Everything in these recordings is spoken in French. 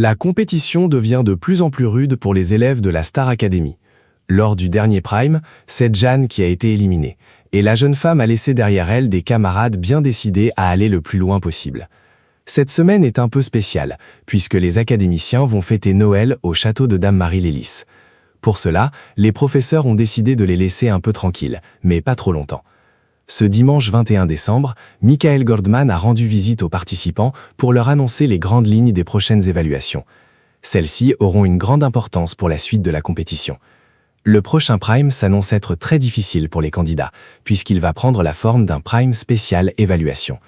La compétition devient de plus en plus rude pour les élèves de la Star Academy. Lors du dernier Prime, c'est Jeanne qui a été éliminée, et la jeune femme a laissé derrière elle des camarades bien décidés à aller le plus loin possible. Cette semaine est un peu spéciale, puisque les académiciens vont fêter Noël au château de Dame Marie-Lélis. Pour cela, les professeurs ont décidé de les laisser un peu tranquilles, mais pas trop longtemps. Ce dimanche 21 décembre, Michael Goldman a rendu visite aux participants pour leur annoncer les grandes lignes des prochaines évaluations. Celles-ci auront une grande importance pour la suite de la compétition. Le prochain Prime s'annonce être très difficile pour les candidats, puisqu'il va prendre la forme d'un Prime spécial évaluation.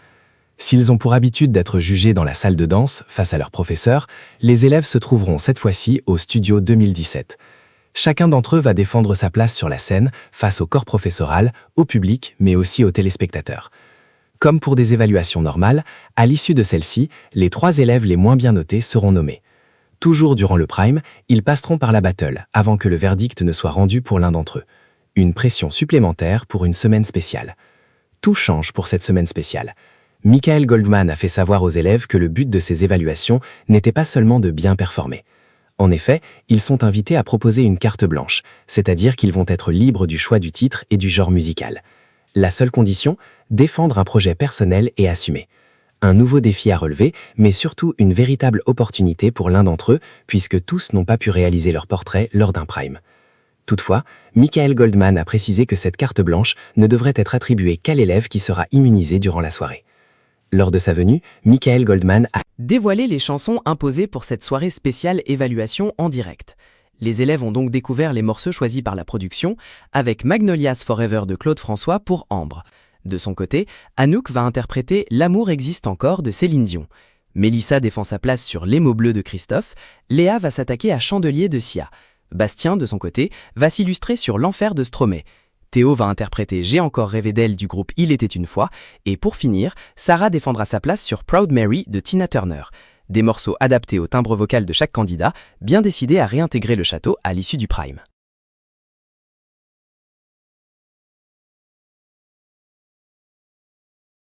S'ils ont pour habitude d'être jugés dans la salle de danse face à leurs professeurs, les élèves se trouveront cette fois-ci au Studio 2017. Chacun d'entre eux va défendre sa place sur la scène face au corps professoral, au public, mais aussi aux téléspectateurs. Comme pour des évaluations normales, à l'issue de celle-ci, les 3 élèves les moins bien notés seront nommés. Toujours durant le Prime, ils passeront par la battle avant que le verdict ne soit rendu pour l'un d'entre eux. Une pression supplémentaire pour une semaine spéciale. Tout change pour cette semaine spéciale. Michael Goldman a fait savoir aux élèves que le but de ces évaluations n'était pas seulement de bien performer. En effet, ils sont invités à proposer une carte blanche, c'est-à-dire qu'ils vont être libres du choix du titre et du genre musical. La seule condition, défendre un projet personnel et assumé. Un nouveau défi à relever, mais surtout une véritable opportunité pour l'un d'entre eux, puisque tous n'ont pas pu réaliser leur portrait lors d'un Prime. Toutefois, Michael Goldman a précisé que cette carte blanche ne devrait être attribuée qu'à l'élève qui sera immunisé durant la soirée. Lors de sa venue, Michael Goldman a dévoilé les chansons imposées pour cette soirée spéciale évaluation en direct. Les élèves ont donc découvert les morceaux choisis par la production, avec Magnolias Forever de Claude François pour Ambre. De son côté, Anouk va interpréter L'amour existe encore de Céline Dion. Mélissa défend sa place sur Les mots bleus de Christophe, Léa va s'attaquer à Chandelier de Sia. Bastien, de son côté, va s'illustrer sur L'enfer de Stromae. Théo va interpréter J'ai encore rêvé d'elle du groupe Il était une fois, et pour finir, Sarah défendra sa place sur Proud Mary de Tina Turner. Des morceaux adaptés au timbre vocal de chaque candidat, bien décidés à réintégrer le château à l'issue du Prime.